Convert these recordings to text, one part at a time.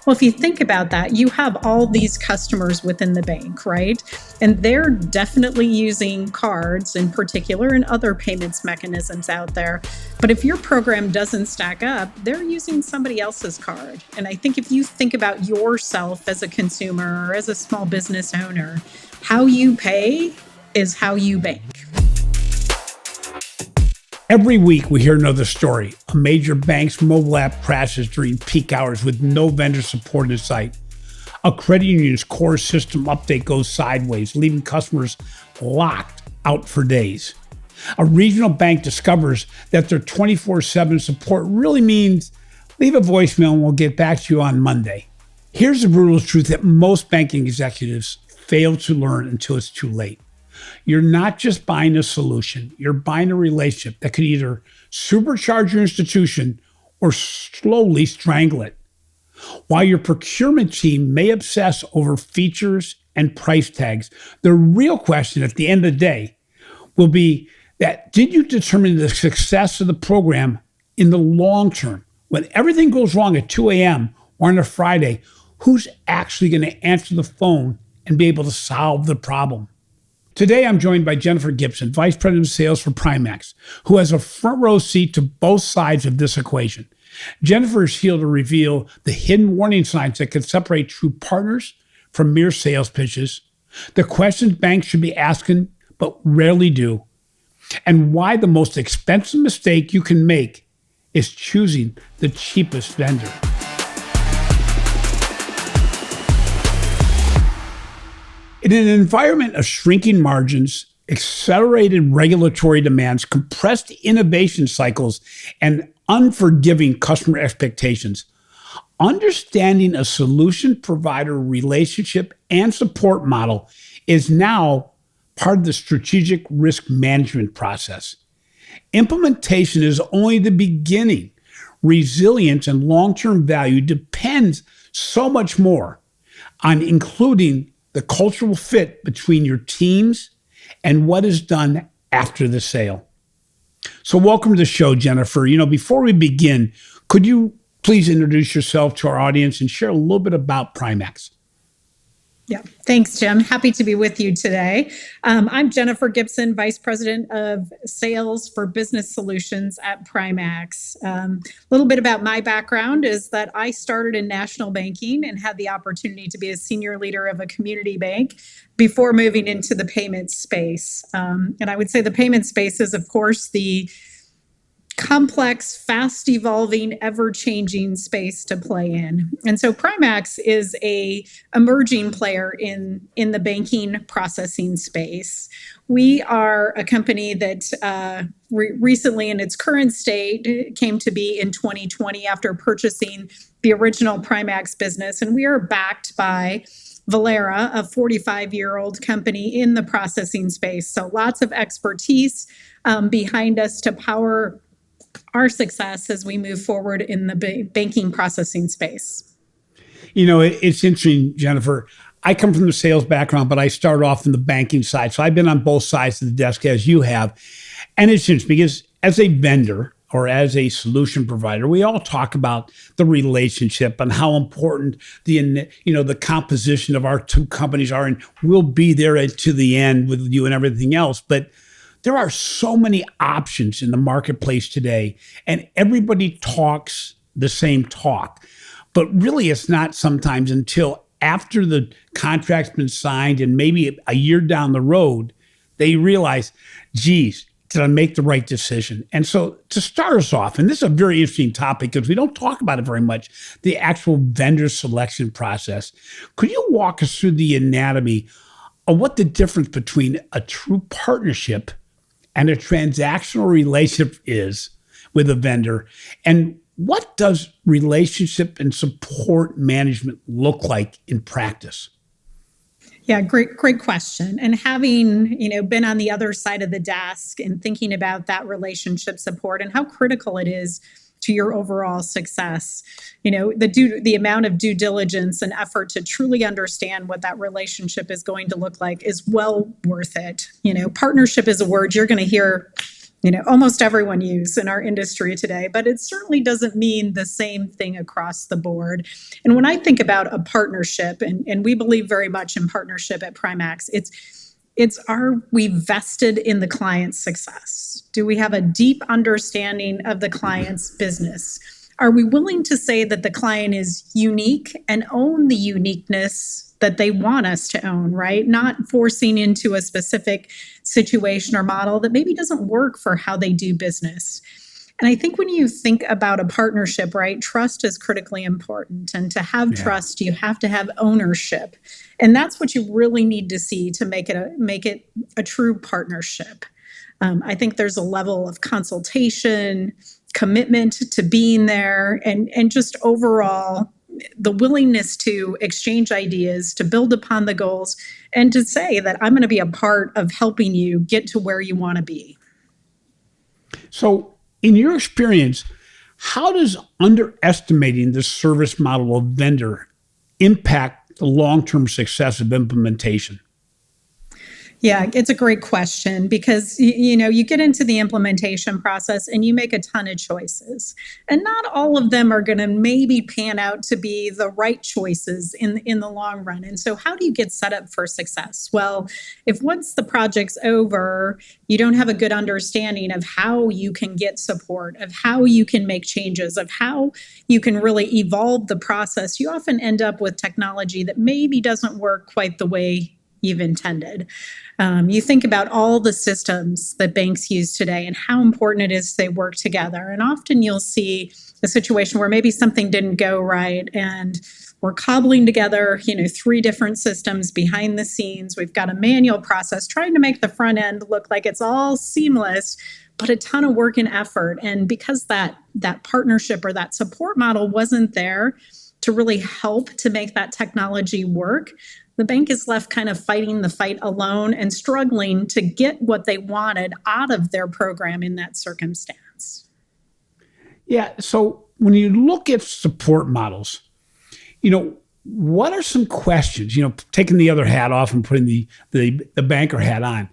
Well, if you think about that, you have all these customers within the bank, right? And they're definitely using cards in particular and other payments mechanisms out there. But if your program doesn't stack up, they're using somebody else's card. And I think if you think about yourself as a consumer or as a small business owner, how you pay is how you bank. Every week, we hear another story. A major bank's mobile app crashes during peak hours with no vendor support in sight. A credit union's core system update goes sideways, leaving customers locked out for days. A regional bank discovers that their 24/7 support really means leave a voicemail and we'll get back to you on Monday. Here's the brutal truth that most banking executives fail to learn until it's too late. You're not just buying a solution, you're buying a relationship that could either supercharge your institution or slowly strangle it. While your procurement team may obsess over features and price tags, the real question at the end of the day will be that did you determine the success of the program in the long term? When everything goes wrong at 2 a.m. or on a Friday, who's actually going to answer the phone and be able to solve the problem? Today, I'm joined by Jennifer Gibson, Vice President of Sales for Primax, who has a front row seat to both sides of this equation. Jennifer is here to reveal the hidden warning signs that can separate true partners from mere sales pitches, the questions banks should be asking but rarely do, and why the most expensive mistake you can make is choosing the cheapest vendor. In an environment of shrinking margins, accelerated regulatory demands, compressed innovation cycles, and unforgiving customer expectations, understanding a solution provider relationship and support model is now part of the strategic risk management process. Implementation is only the beginning. Resilience and long-term value depends so much more on including the cultural fit between your teams and what is done after the sale. So welcome to the show, Jennifer. Before we begin, could you please introduce yourself to our audience and share a little bit about Primax? Yeah, thanks, Jim. Happy to be with you today. I'm Jennifer Gibson, Vice President of Sales for Business Solutions at Primax. A little bit about my background is that I started in national banking and had the opportunity to be a senior leader of a community bank before moving into the payments space. And I would say the payment space is, of course, the complex, fast evolving, ever changing space to play in. And so Primax is a emerging player in the banking processing space. We are a company that recently in its current state came to be in 2020 after purchasing the original Primax business. And we are backed by Valera, a 45-year-old company in the processing space. So lots of expertise behind us to power our success as we move forward in the banking processing space. It's interesting, Jennifer. I come from the sales background, but I started off in the banking side. So I've been on both sides of the desk as you have. And it's interesting because as a vendor or as a solution provider, we all talk about the relationship and how important the composition of our two companies are. And we'll be there to the end with you and everything else. But there are so many options in the marketplace today, and everybody talks the same talk. But really, it's not sometimes until after the contract's been signed and maybe a year down the road, they realize, geez, did I make the right decision? And so to start us off, and this is a very interesting topic because we don't talk about it very much, the actual vendor selection process. Could you walk us through the anatomy of what the difference between a true partnership and a transactional relationship is with a vendor? And what does relationship and support management look like in practice? Yeah, great question. And having, been on the other side of the desk and thinking about that relationship support and how critical it is to your overall success, the amount of due diligence and effort to truly understand what that relationship is going to look like is well worth it. Partnership is a word you're going to hear almost everyone use in our industry today, but it certainly doesn't mean the same thing across the board. And when I think about a partnership, and we believe very much in partnership at Primax, it's are we vested in the client's success? Do we have a deep understanding of the client's business? Are we willing to say that the client is unique and own the uniqueness that they want us to own, right? Not forcing into a specific situation or model that maybe doesn't work for how they do business. And I think when you think about a partnership, right, trust is critically important. And to have trust, you have to have ownership. And that's what you really need to see to make it a true partnership. I think there's a level of consultation, commitment to being there, and just overall the willingness to exchange ideas, to build upon the goals, and to say that I'm going to be a part of helping you get to where you want to be. So, in your experience, how does underestimating the service model of vendor impact the long-term success of implementation? Yeah, it's a great question because you get into the implementation process and you make a ton of choices, and not all of them are going to maybe pan out to be the right choices in the long run. And so, how do you get set up for success? Well, if once the project's over, you don't have a good understanding of how you can get support, of how you can make changes, of how you can really evolve the process, you often end up with technology that maybe doesn't work quite the way you've intended. You think about all the systems that banks use today and how important it is they work together. And often you'll see a situation where maybe something didn't go right and we're cobbling together, 3 different systems behind the scenes. We've got a manual process trying to make the front end look like it's all seamless, but a ton of work and effort. And because that partnership or that support model wasn't there to really help to make that technology work, the bank is left kind of fighting the fight alone and struggling to get what they wanted out of their program in that circumstance. Yeah. So when you look at support models, what are some questions, taking the other hat off and putting the banker hat on,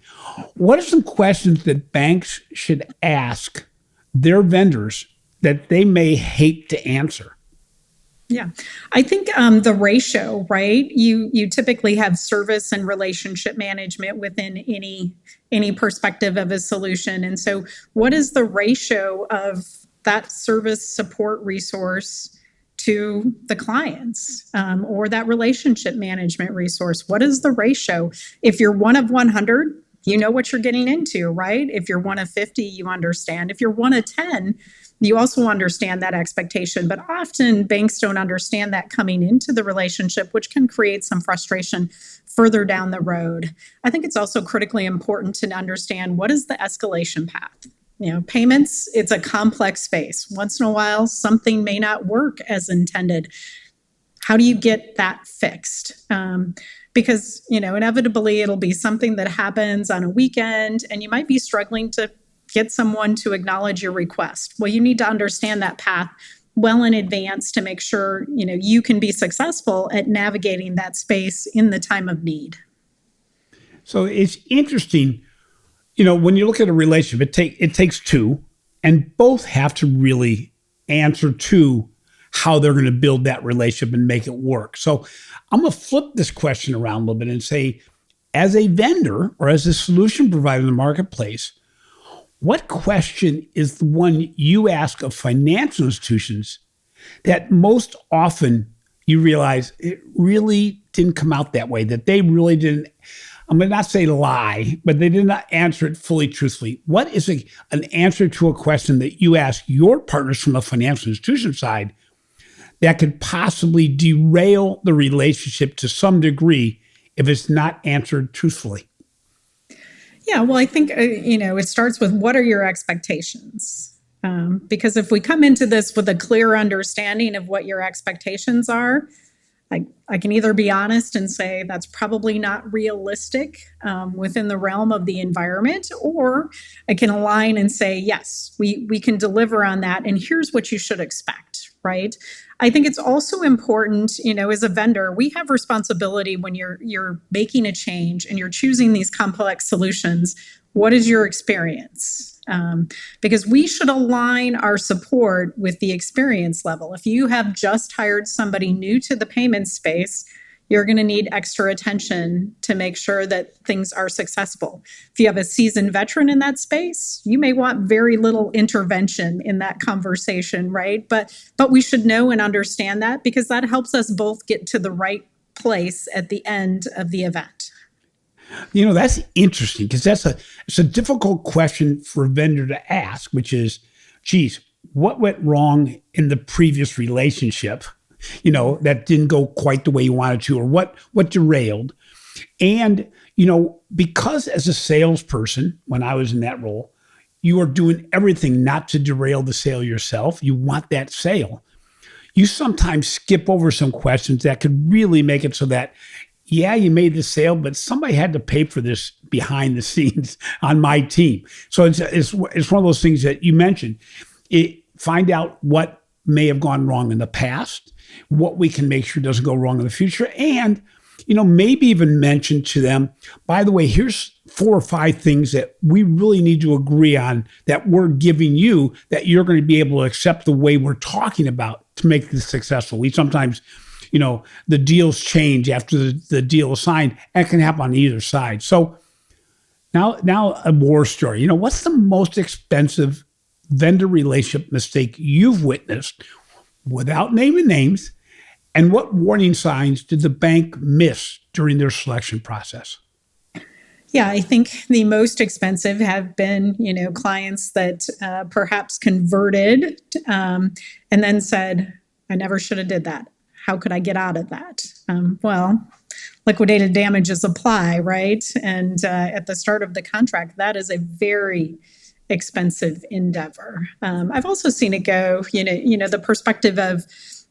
what are some questions that banks should ask their vendors that they may hate to answer? Yeah, I think the ratio, right? You typically have service and relationship management within any perspective of a solution. And so what is the ratio of that service support resource to the clients, or that relationship management resource? What is the ratio? If you're 1 of 100, you know what you're getting into, right? If you're 1 of 50, you understand. If you're 1 of 10, you also understand that expectation. But often banks don't understand that coming into the relationship, which can create some frustration further down the road. I think it's also critically important to understand what is the escalation path. Payments, it's a complex space. Once in a while, something may not work as intended. How do you get that fixed? Because, inevitably it'll be something that happens on a weekend and you might be struggling to get someone to acknowledge your request. Well, you need to understand that path well in advance to make sure, you can be successful at navigating that space in the time of need. So it's interesting, when you look at a relationship, it takes 2, and both have to really answer to how they're going to build that relationship and make it work. So I'm going to flip this question around a little bit and say, as a vendor or as a solution provider in the marketplace, what question is the one you ask of financial institutions that most often you realize it really didn't come out that way, that they really didn't, I'm going to not say lie, but they did not answer it fully truthfully? What is an answer to a question that you ask your partners from a financial institution side that could possibly derail the relationship to some degree if it's not answered truthfully? Yeah, well, I think, it starts with what are your expectations? Because if we come into this with a clear understanding of what your expectations are, I can either be honest and say that's probably not realistic within the realm of the environment, or I can align and say, yes, we can deliver on that, and here's what you should expect, right? I think it's also important, as a vendor, we have responsibility when you're making a change and you're choosing these complex solutions. What is your experience? because we should align our support with the experience level. If you have just hired somebody new to the payment space, you're going to need extra attention to make sure that things are successful. If you have a seasoned veteran in that space, you may want very little intervention in that conversation, right? But we should know and understand that, because that helps us both get to the right place at the end of the event. That's interesting, because it's a difficult question for a vendor to ask, which is, geez, what went wrong in the previous relationship? That didn't go quite the way you wanted to, or what derailed. And, because as a salesperson, when I was in that role, you are doing everything not to derail the sale yourself. You want that sale. You sometimes skip over some questions that could really make it so that, yeah, you made the sale, but somebody had to pay for this behind the scenes on my team. So it's one of those things that you mentioned. Find out what may have gone wrong in the past, what we can make sure doesn't go wrong in the future, and maybe even mention to them, by the way, here's 4 or 5 things that we really need to agree on that we're giving you, that you're going to be able to accept the way we're talking about to make this successful. We sometimes, the deals change after the deal is signed, and it can happen on either side. So now a war story. What's the most expensive vendor relationship mistake you've witnessed, without naming names, and what warning signs did the bank miss during their selection process? Yeah, I think the most expensive have been, clients that perhaps converted and then said, I never should have did that. How could I get out of that? Well, liquidated damages apply, right? And at the start of the contract, that is a very expensive endeavor. I've also seen it go, the perspective of,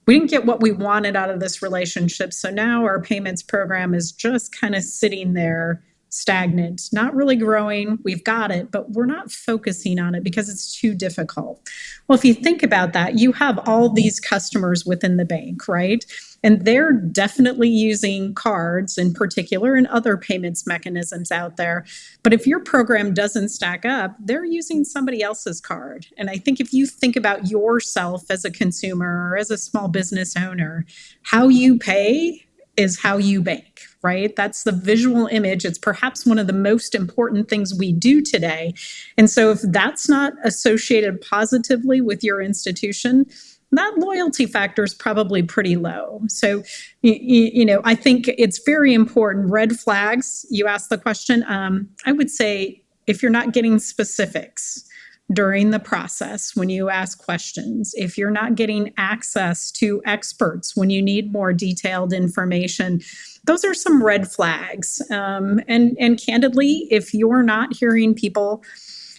we didn't get what we wanted out of this relationship, so now our payments program is just kind of sitting there stagnant, not really growing. We've got it, but we're not focusing on it because it's too difficult. Well, if you think about that, you have all these customers within the bank, right? And they're definitely using cards in particular and other payments mechanisms out there. But if your program doesn't stack up, they're using somebody else's card. And I think if you think about yourself as a consumer or as a small business owner, how you pay is how you bank, right? That's the visual image. It's perhaps one of the most important things we do today. And so if that's not associated positively with your institution, that loyalty factor is probably pretty low. So, I think it's very important. Red flags, you asked the question. I would say if you're not getting specifics during the process when you ask questions, if you're not getting access to experts when you need more detailed information, those are some red flags. And candidly, if you're not hearing people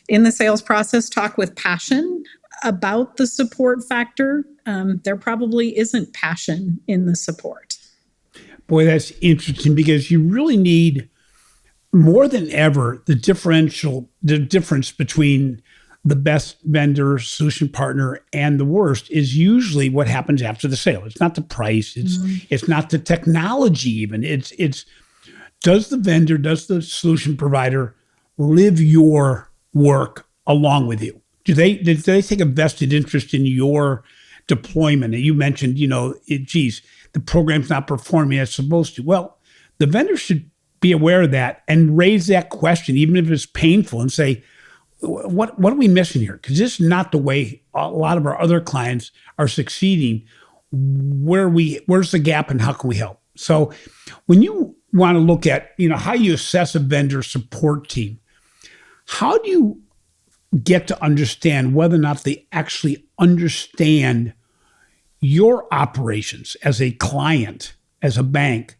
in the sales process talk with passion about the support factor, there probably isn't passion in the support. Boy, that's interesting, because you really need, more than ever, the difference between the best vendor, solution partner, and the worst is usually what happens after the sale. It's not the price. It's not the technology even. It's does the solution provider live your work along with you? Did they take a vested interest in your deployment? And you mentioned, the program's not performing as it's supposed to. Well, the vendor should be aware of that and raise that question, even if it's painful, and say, what are we missing here? Because this is not the way a lot of our other clients are succeeding. Where's the gap, and how can we help? So when you want to look at, how you assess a vendor support team, how do you get to understand whether or not they actually understand your operations as a client, as a bank,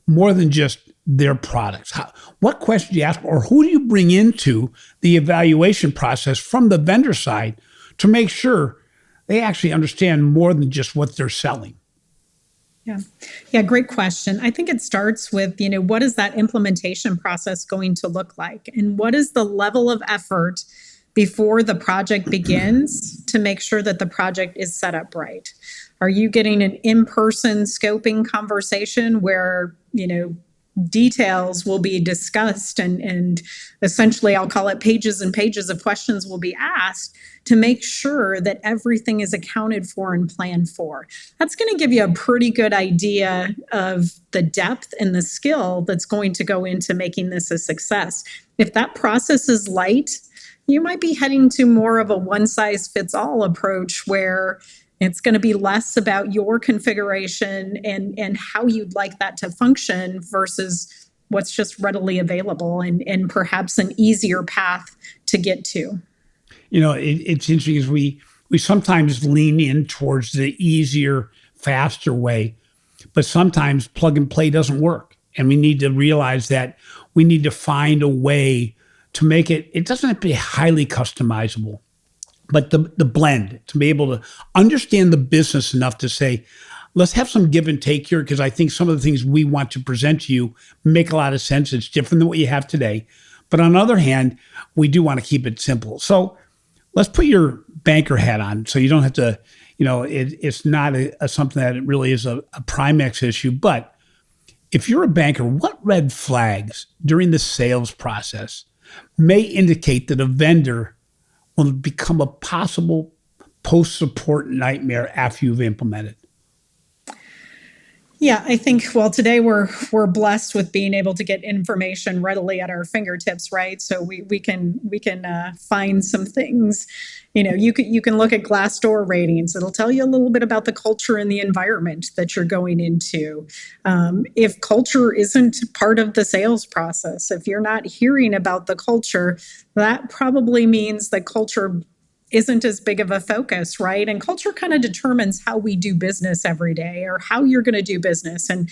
more than just their products? What question do you ask, or who do you bring into the evaluation process from the vendor side to make sure they actually understand more than just what they're selling? Yeah, great question. I think it starts with, what is that implementation process going to look like? And what is the level of effort before the project begins to make sure that the project is set up right? Are you getting an in-person scoping conversation where, details will be discussed, and essentially I'll call it pages and pages of questions will be asked to make sure that everything is accounted for and planned for. That's going to give you a pretty good idea of the depth and the skill that's going to go into making this a success. If that process is light, you might be heading to more of a one-size-fits-all approach where it's going to be less about your configuration and how you'd like that to function versus what's just readily available and perhaps an easier path to get to. It's interesting as we sometimes lean in towards the easier, faster way, but sometimes plug and play doesn't work. And we need to realize that we need to find a way to make it doesn't have to be highly customizable, but the blend, to be able to understand the business enough to say, let's have some give and take here, because I think some of the things we want to present to you make a lot of sense. It's different than what you have today. But on the other hand, we do want to keep it simple. So let's put your banker hat on so you don't have to, it's not something that really is a Primax issue. But if you're a banker, what red flags during the sales process may indicate that a vendor will become a possible post-support nightmare after you've implemented? Yeah, I think, well, today we're blessed with being able to get information readily at our fingertips, right? So we can find some things. You can look at Glassdoor ratings. It'll tell you a little bit about the culture and the environment that you're going into. If culture isn't part of the sales process, if you're not hearing about the culture, that probably means that culture isn't as big of a focus, right? And culture kind of determines how we do business every day or how you're going to do business. And,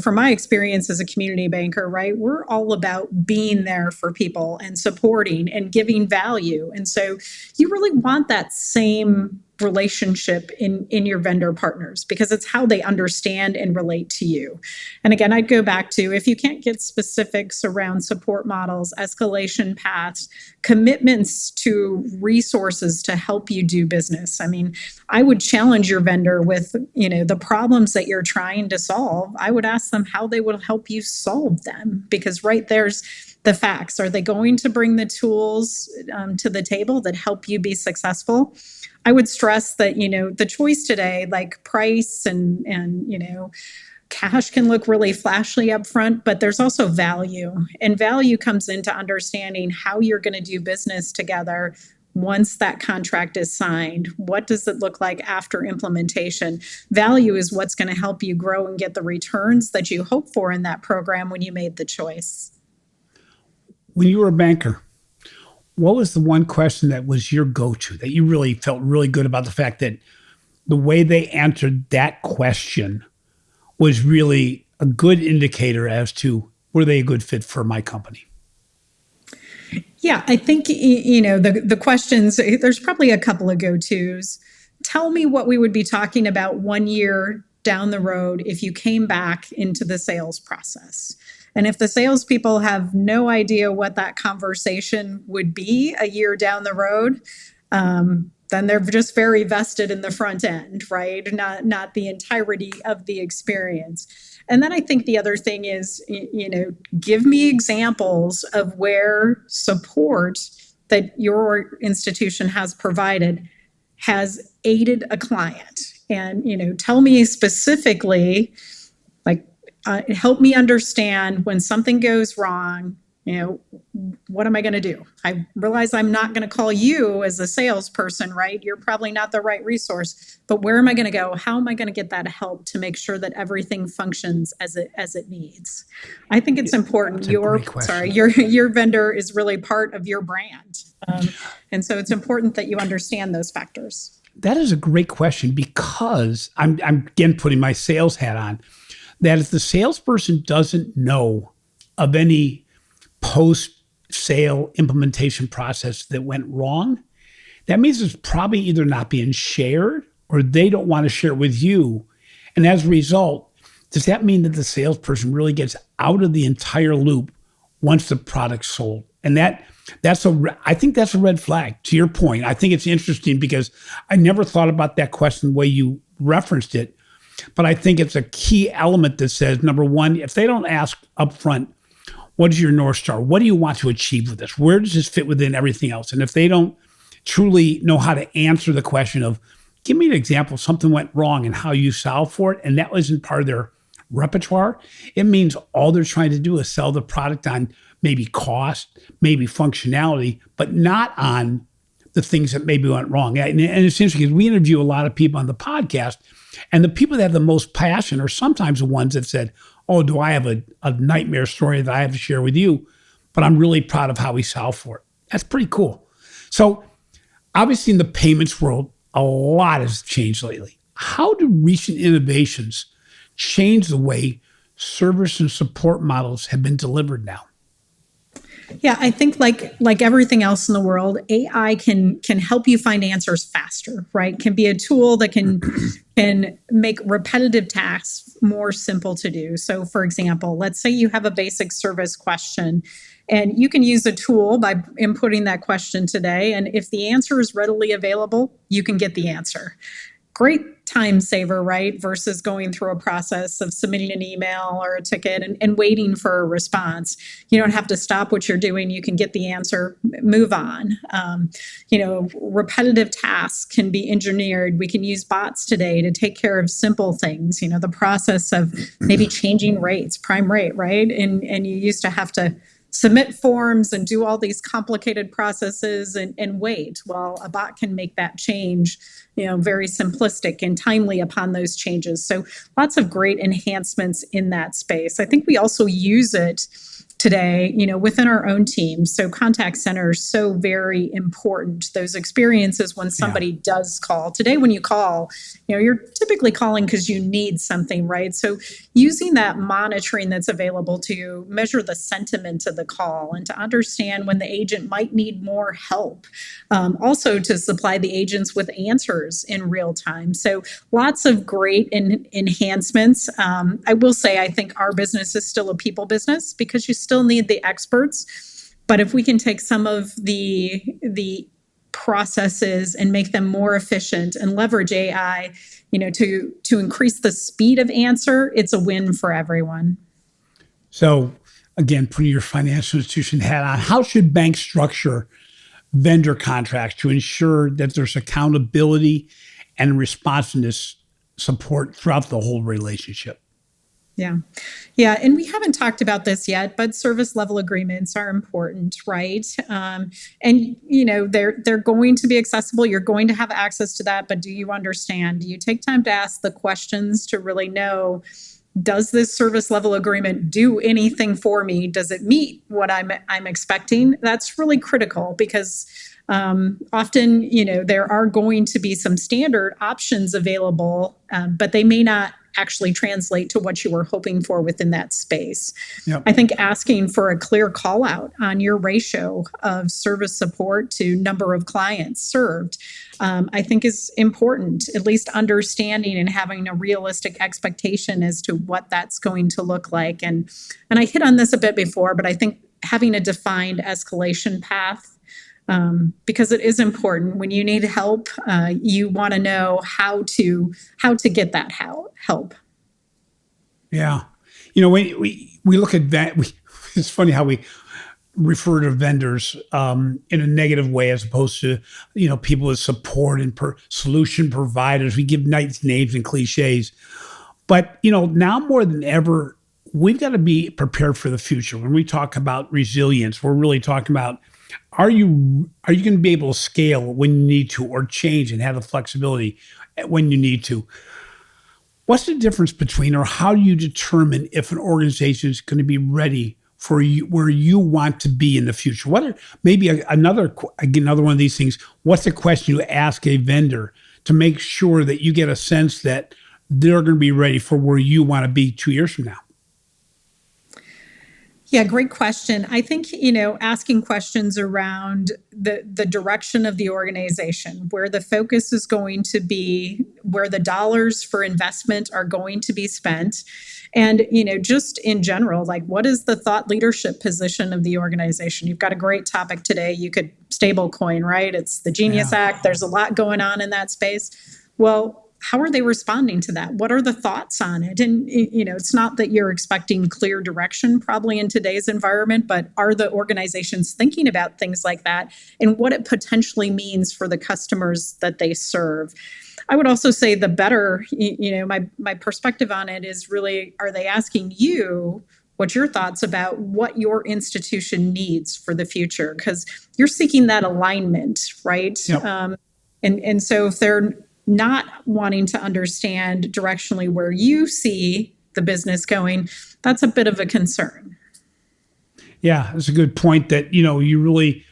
from my experience as a community banker, right, we're all about being there for people and supporting and giving value. And so you really want that same relationship in your vendor partners, because it's how they understand and relate to you. And again, I'd go back to, if you can't get specifics around support models, escalation paths, commitments to resources to help you do business, I mean, I would challenge your vendor with, the problems that you're trying to solve. I would ask them how they will help you solve them, because right there's the facts. Are they going to bring the tools to the table that help you be successful? I would stress that, the choice today, like price and cash, can look really flashy up front, but there's also value. And value comes into understanding how you're going to do business together once that contract is signed. What does it look like after implementation? Value is what's going to help you grow and get the returns that you hope for in that program when you made the choice. When you were a banker, what was the one question that was your go-to, that you really felt really good about the fact that the way they answered that question was really a good indicator as to, were they a good fit for my company? Yeah, I think, the questions, there's probably a couple of go-tos. Tell me what we would be talking about 1 year down the road if you came back into the sales process. And if the salespeople have no idea what that conversation would be a year down the road, then they're just very vested in the front end, right? Not the entirety of the experience. And then I think the other thing is, give me examples of where support that your institution has provided has aided a client. And, tell me specifically, like, help me understand when something goes wrong, what am I going to do? I realize I'm not going to call you as a salesperson, right? You're probably not the right resource, but where am I going to go? How am I going to get that help to make sure that everything functions as it needs? I think it's important. Your vendor is really part of your brand. And so it's important that you understand those factors. That is a great question, because I'm again putting my sales hat on, that if the salesperson doesn't know of any post-sale implementation process that went wrong, that means it's probably either not being shared or they don't want to share it with you. And as a result, does that mean that the salesperson really gets out of the entire loop once the product's sold? And I think that's a red flag. To your point, I think it's interesting because I never thought about that question the way you referenced it. But I think it's a key element that says, number one, if they don't ask upfront, what is your North Star? What do you want to achieve with this? Where does this fit within everything else? And if they don't truly know how to answer the question of, give me an example, something went wrong and how you solved for it, and that wasn't part of their repertoire, it means all they're trying to do is sell the product on maybe cost, maybe functionality, but not on the things that maybe went wrong. And it's interesting because we interview a lot of people on the podcast, and the people that have the most passion are sometimes the ones that said, oh, do I have a nightmare story that I have to share with you? But I'm really proud of how we solved for it. That's pretty cool. So obviously in the payments world, a lot has changed lately. How do recent innovations change the way service and support models have been delivered now? Yeah, I think like everything else in the world, AI can help you find answers faster, right? Can be a tool that can make repetitive tasks more simple to do. So for example, let's say you have a basic service question and you can use a tool by inputting that question today. And if the answer is readily available, you can get the answer. Great time saver, right? Versus going through a process of submitting an email or a ticket and waiting for a response. You don't have to stop what you're doing. You can get the answer, move on. Repetitive tasks can be engineered. We can use bots today to take care of simple things. The process of maybe changing rates, prime rate, right? And you used to have to submit forms and do all these complicated processes and wait. Well, a bot can make that change, very simplistic and timely upon those changes. So lots of great enhancements in that space. I think we also use it today, within our own team. So contact center is so very important. Those experiences when somebody does call. Today, when you call, you're typically calling because you need something, right? So using that monitoring that's available to you, measure the sentiment of the call and to understand when the agent might need more help. Also to supply the agents with answers in real time. So lots of great enhancements. I will say, I think our business is still a people business because you still need the experts. But if we can take some of the processes and make them more efficient and leverage AI, to increase the speed of answer, it's a win for everyone. So again, putting your financial institution hat on, how should banks structure vendor contracts to ensure that there's accountability and responsiveness support throughout the whole relationship? Yeah. Yeah. And we haven't talked about this yet, but service level agreements are important, right? They're going to be accessible. You're going to have access to that, but do you understand? Do you take time to ask the questions to really know, does this service level agreement do anything for me? Does it meet what I'm expecting? That's really critical because often, there are going to be some standard options available, but they may not actually translate to what you were hoping for within that space. Yep. I think asking for a clear call out on your ratio of service support to number of clients served, I think is important, at least understanding and having a realistic expectation as to what that's going to look like. And I hit on this a bit before, but I think having a defined escalation path, because it is important. When you need help, you want to know how to get that help. Yeah, we look at that. It's funny how we refer to vendors in a negative way as opposed to people as support and solution providers. We give nice names and cliches, but now more than ever, we've got to be prepared for the future. When we talk about resilience, we're really talking about, are you going to be able to scale when you need to, or change and have the flexibility when you need to? What's the difference between, or how do you determine if an organization is going to be ready for you, where you want to be in the future? What are maybe another one of these things? What's the question you ask a vendor to make sure that you get a sense that they're going to be ready for where you want to be 2 years from now? Yeah, great question. I think, asking questions around the direction of the organization, where the focus is going to be, where the dollars for investment are going to be spent. And, just in general, like, what is the thought leadership position of the organization? You've got a great topic today. You could stablecoin, right? It's the Genius Act. There's a lot going on in that space. Well, how are they responding to that? What are the thoughts on it? And, it's not that you're expecting clear direction probably in today's environment, but are the organizations thinking about things like that and what it potentially means for the customers that they serve? I would also say the better, my perspective on it is really, are they asking you what's your thoughts about what your institution needs for the future? Because you're seeking that alignment, right? Yep. And so if they're not wanting to understand directionally where you see the business going, that's a bit of a concern. Yeah, that's a good point that, you really,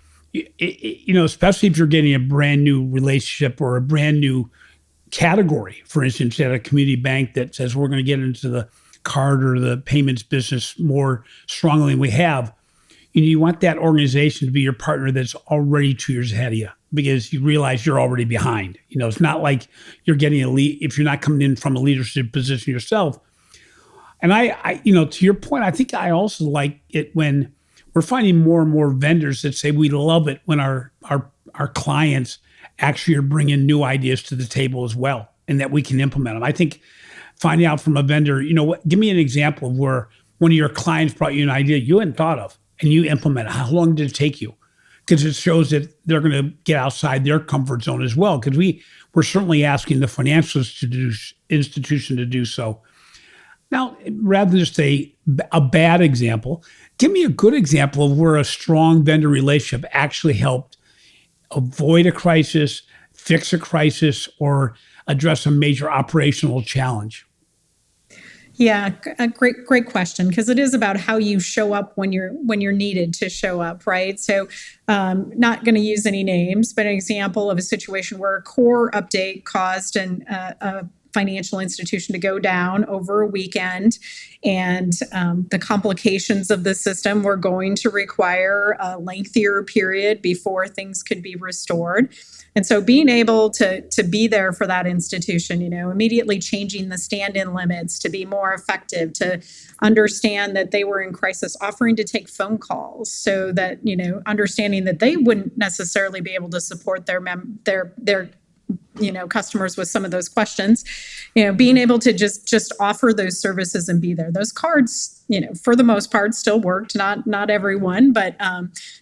especially if you're getting a brand new relationship or a brand new category, for instance, at a community bank that says we're going to get into the card or the payments business more strongly than we have, you want that organization to be your partner that's already 2 years ahead of you because you realize you're already behind. It's not like you're getting a lead if you're not coming in from a leadership position yourself. And I to your point, I think I also like it when we're finding more and more vendors that say we love it when our clients actually are bringing new ideas to the table as well, and that we can implement them. I think finding out from a vendor, give me an example of where one of your clients brought you an idea you hadn't thought of and you implement it. How long did it take you? Because it shows that they're going to get outside their comfort zone as well. Because we're certainly asking the financial institution to do so. Now, rather than just a bad example, give me a good example of where a strong vendor relationship actually helped avoid a crisis, fix a crisis, or address a major operational challenge. Yeah, a great question, because it is about how you show up when you're needed to show up, right? So, not going to use any names, but an example of a situation where a core update caused a financial institution to go down over a weekend, and the complications of the system were going to require a lengthier period before things could be restored. And so being able to be there for that institution, immediately changing the stand-in limits to be more effective, to understand that they were in crisis, offering to take phone calls so that, understanding that they wouldn't necessarily be able to support their customers with some of those questions, being able to just offer those services and be there. Those cards, for the most part still worked, not everyone, but,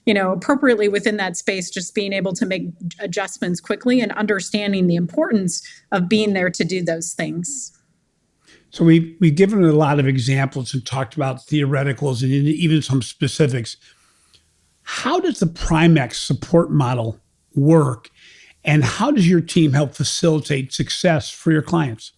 appropriately within that space, just being able to make adjustments quickly and understanding the importance of being there to do those things. So we've given a lot of examples and talked about theoreticals and even some specifics. How does the Primax support model work? And how does your team help facilitate success for your clients?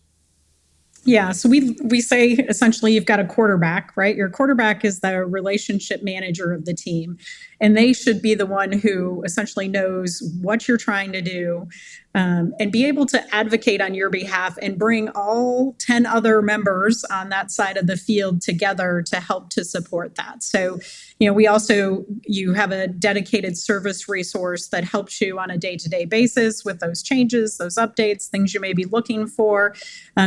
Yeah, so we say essentially you've got a quarterback, right? Your quarterback is the relationship manager of the team, and they should be the one who essentially knows what you're trying to do, and be able to advocate on your behalf and bring all 10 other members on that side of the field together to help to support that. So, you have a dedicated service resource that helps you on a day-to-day basis with those changes, those updates, things you may be looking for.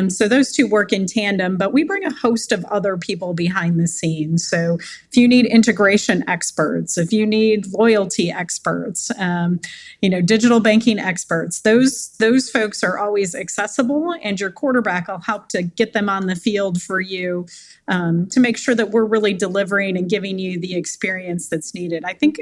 So those two work in tandem, but we bring a host of other people behind the scenes. So if you need integration experts, if you need loyalty experts, digital banking experts, those folks are always accessible, and your quarterback will help to get them on the field for you, to make sure that we're really delivering and giving you the experience that's needed. I think,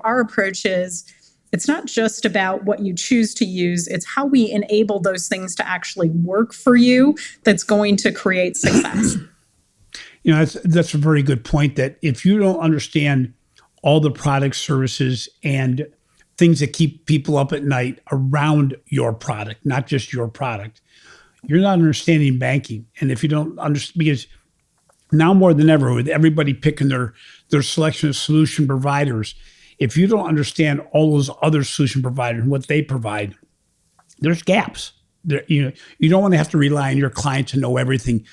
our approach is, it's not just about what you choose to use, it's how we enable those things to actually work for you that's going to create success. That's a very good point, that if you don't understand all the products, services, and things that keep people up at night around your product, not just your product, you're not understanding banking. And if you don't understand, because now more than ever, with everybody picking their selection of solution providers, if you don't understand all those other solution providers and what they provide, there's gaps. You don't want to have to rely on your client to know everything.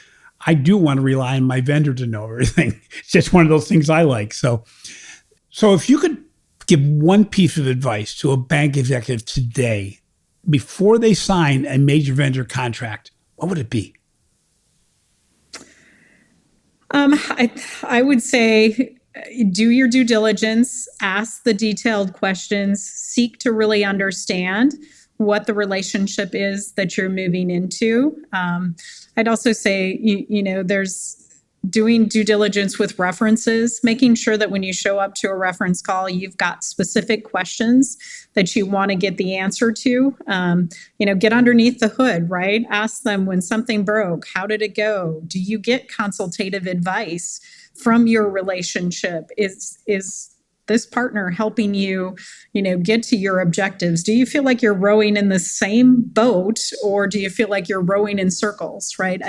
I do want to rely on my vendor to know everything. It's just one of those things I like. So if you could give one piece of advice to a bank executive today before they sign a major vendor contract, what would it be? I would say, do your due diligence, ask the detailed questions, seek to really understand what the relationship is that you're moving into. I'd also say, there's doing due diligence with references, making sure that when you show up to a reference call, you've got specific questions that you want to get the answer to. Get underneath the hood, right? Ask them when something broke, how did it go? Do you get consultative advice from your relationship? Is this partner helping you, get to your objectives? Do you feel like you're rowing in the same boat, or do you feel like you're rowing in circles, right?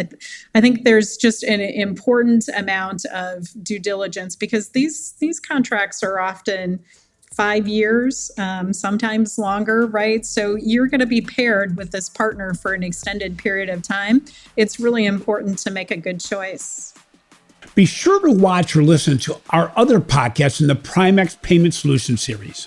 I think there's just an important amount of due diligence, because these contracts are often 5 years, sometimes longer, right? So you're going to be paired with this partner for an extended period of time. It's really important to make a good choice. Be sure to watch or listen to our other podcasts in the Primax Payment Solutions series.